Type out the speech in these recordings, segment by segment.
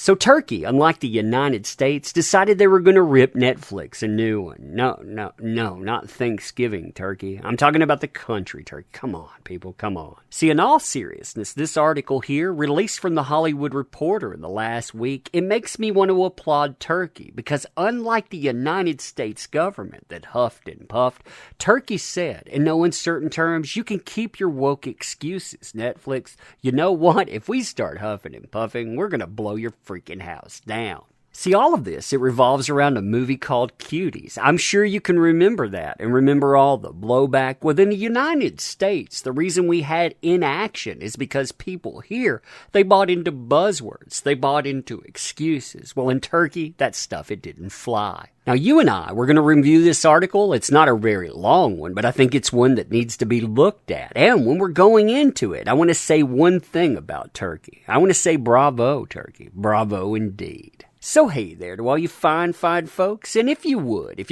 So Turkey, unlike the United States, decided they were going to rip Netflix a new one. No, not Thanksgiving turkey. I'm talking about the country turkey. Come on, people, come on. See, in all seriousness, this article here, released from The Hollywood Reporter in the last week, it makes me want to applaud Turkey because unlike the United States government that huffed and puffed, Turkey said, in no uncertain terms, you can keep your woke excuses, Netflix. You know what? If we start huffing and puffing, we're going to blow your freaking house down. See, all of this, it revolves around a movie called Cuties. I'm sure you can remember that and remember all the blowback. Within the United States, the reason we had inaction is because people here, they bought into buzzwords. They bought into excuses. Well, in Turkey, that stuff, it didn't fly. Now, you and I, we're going to review this article. It's not a very long one, but I think it's one that needs to be looked at. And when we're going into it, I want to say one thing about Turkey. I want to say bravo, Turkey. Bravo indeed. So hey there to all you fine folks, and if you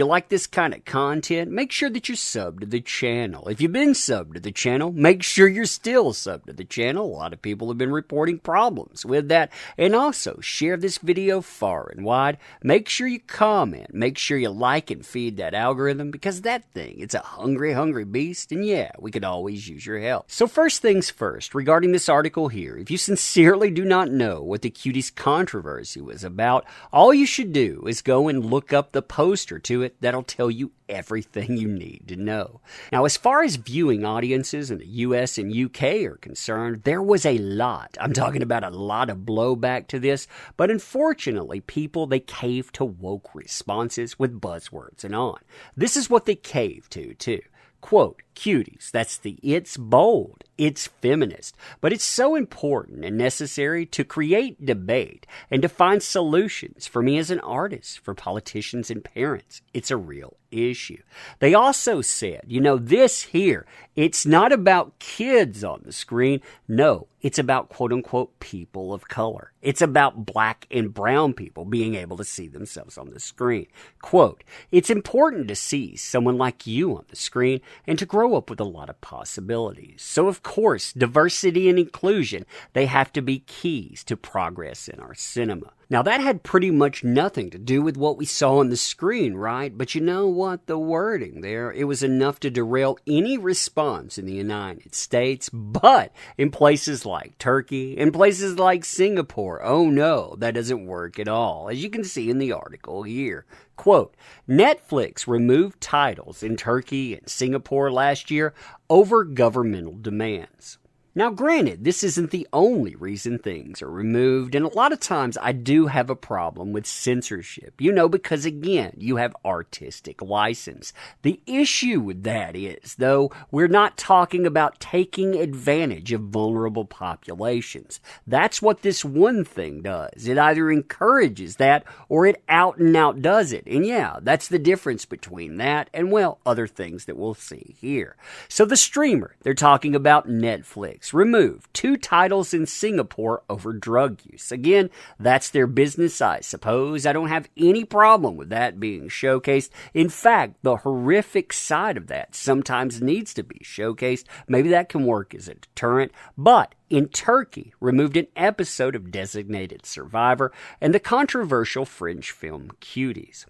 like this kind of content, make sure that you're subbed to the channel. If you've been subbed to the channel, make sure you're still subbed to the channel. A lot of people have been reporting problems with that. And also, share this video far and wide. Make sure you comment. Make sure you like and feed that algorithm, because that thing, it's a hungry beast, and yeah, we could always use your help. So first things first, regarding this article here, if you sincerely do not know what the Cuties controversy was about, all you should do is go and look up the poster to it. That'll tell you everything you need to know. Now, as far as viewing audiences in the US and UK are concerned, there was a lot. I'm talking about a lot of blowback to this, but unfortunately, people, they cave to woke responses with buzzwords and on. This is what they cave to, too. Quote, Cuties, it's bold, it's feminist, but it's so important and necessary to create debate and to find solutions for me as an artist, for politicians and parents. It's a real issue. They also said, this here, it's not about kids on the screen. No, it's about quote unquote people of color. It's about black and brown people being able to see themselves on the screen. Quote, it's important to see someone like you on the screen and to grow up with a lot of possibilities. So of course, diversity and inclusion, they have to be keys to progress in our cinema. Now, that had pretty much nothing to do with what we saw on the screen, right? But you know what? The wording there, it was enough to derail any response in the United States. But in places like Turkey, in places like Singapore, oh no, that doesn't work at all. As you can see in the article here. Quote, Netflix removed titles in Turkey and Singapore last year over governmental demands. Now, granted, this isn't the only reason things are removed, and a lot of times I do have a problem with censorship, because again, you have artistic license. The issue with that is, though, we're not talking about taking advantage of vulnerable populations. That's what this one thing does. It either encourages that or it out and out does it. And yeah, that's the difference between that and, well, other things that we'll see here. So the streamer, they're talking about Netflix. Removed 2 titles in Singapore over drug use. Again, that's their business, I suppose. I don't have any problem with that being showcased. In fact, the horrific side of that sometimes needs to be showcased. Maybe that can work as a deterrent. But in Turkey, removed an episode of Designated Survivor and the controversial French film Cuties.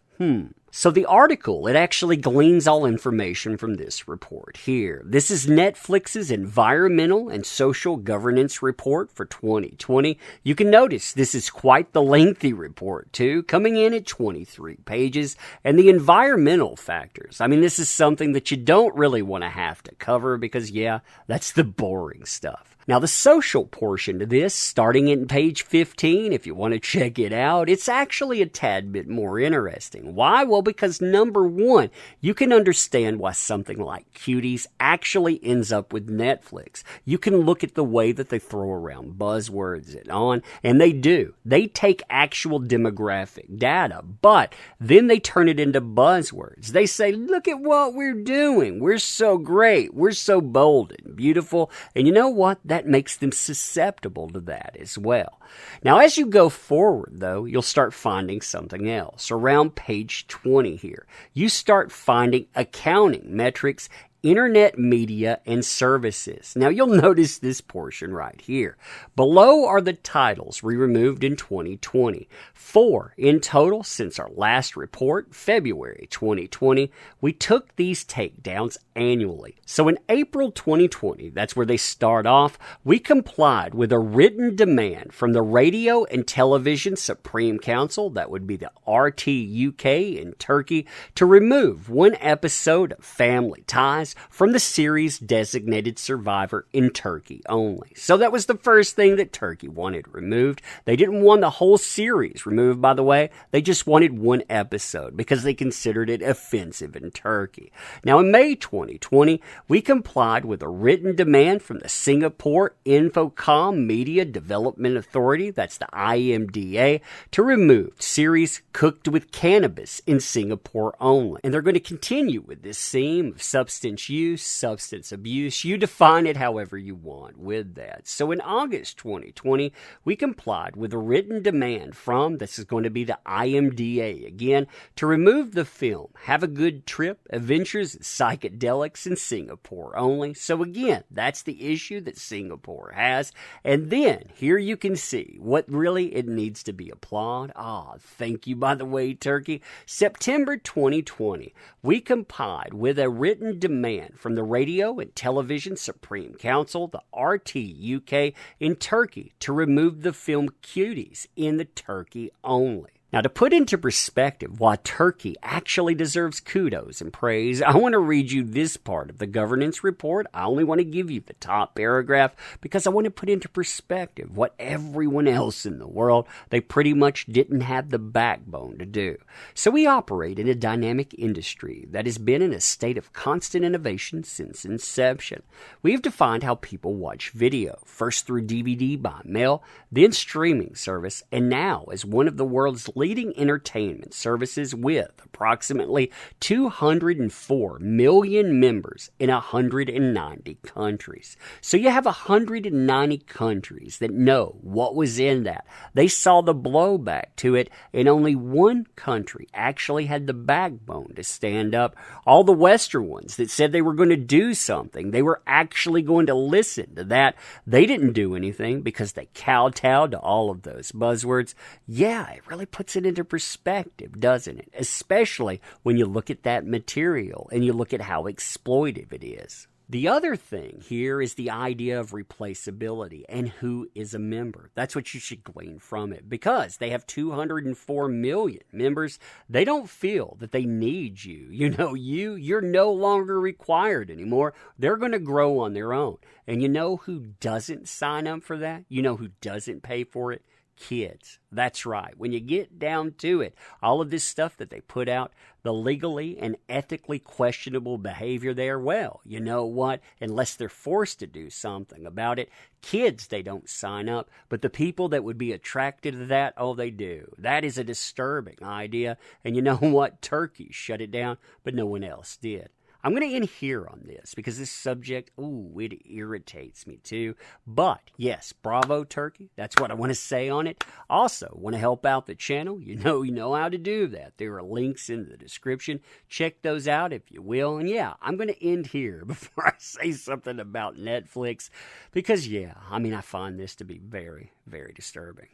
So the article, it actually gleans all information from this report here. This is Netflix's Environmental and Social Governance Report for 2020. You can notice this is quite the lengthy report too, coming in at 23 pages. And the environmental factors, this is something that you don't really want to have to cover because, yeah, that's the boring stuff. Now, the social portion to this, starting at page 15, if you want to check it out, it's actually a tad bit more interesting. Why? Well, because number one, you can understand why something like Cuties actually ends up with Netflix. You can look at the way that they throw around buzzwords and on, and they do. They take actual demographic data, but then they turn it into buzzwords. They say, look at what we're doing. We're so great. We're so bold and beautiful. And you know what? That makes them susceptible to that as well. Now, as you go forward, though, you'll start finding something else. Around page 20 here, you start finding accounting metrics internet media and services. Now, you'll notice this portion right here. Below are the titles we removed in 2020. 4 in total since our last report, February 2020. We took these takedowns annually. So in April 2020, that's where they start off, we complied with a written demand from the Radio and Television Supreme Council, that would be the RTUK in Turkey, to remove one episode of Family Ties from the series designated survivor in Turkey only. So that was the first thing that Turkey wanted removed. They didn't want the whole series removed, by the way. They just wanted one episode because they considered it offensive in Turkey. Now, in May 2020, we complied with a written demand from the Singapore Infocom Media Development Authority, that's the IMDA, to remove series cooked with cannabis in Singapore only. And they're going to continue with this theme of substance use, substance abuse. You define it however you want with that. So in August 2020, we complied with a written demand from, this is going to be the IMDA again, to remove the film Have a Good Trip, Adventures in Psychedelics in Singapore only. So again, that's the issue that Singapore has. And then here you can see what really it needs to be applauded. Thank you, by the way, Turkey. September 2020, we complied with a written demand from the Radio and Television Supreme Council, the RTUK, in Turkey to remove the film Cuties in the Turkey only. Now, to put into perspective why Turkey actually deserves kudos and praise, I want to read you this part of the governance report. I only want to give you the top paragraph because I want to put into perspective what everyone else in the world, they pretty much didn't have the backbone to do. So we operate in a dynamic industry that has been in a state of constant innovation since inception. We've defined how people watch video, first through DVD by mail, then streaming service, and now as one of the world's leading entertainment services with approximately 204 million members in 190 countries. So you have 190 countries that know what was in that. They saw the blowback to it, and only one country actually had the backbone to stand up. All the Western ones that said they were going to do something, they were actually going to listen to that. They didn't do anything because they kowtowed to all of those buzzwords. Yeah, it really puts it into perspective, doesn't it? Especially when you look at that material and you look at how exploitive it is. The other thing here is the idea of replaceability and who is a member. That's what you should glean from it. Because they have 204 million members, they don't feel that they need you. You're no longer required anymore. They're going to grow on their own. And you know who doesn't sign up for that? You know who doesn't pay for it? Kids. That's right. When you get down to it, all of this stuff that they put out, the legally and ethically questionable behavior there, well, you know what? Unless they're forced to do something about it, kids, they don't sign up. But the people that would be attracted to that, oh, they do. That is a disturbing idea. And you know what? Turkey shut it down, but no one else did. I'm going to end here on this because this subject, it irritates me too. But yes, bravo, Turkey. That's what I want to say on it. Also, want to help out the channel? You know how to do that. There are links in the description. Check those out if you will. And yeah, I'm going to end here before I say something about Netflix because I find this to be very, very disturbing.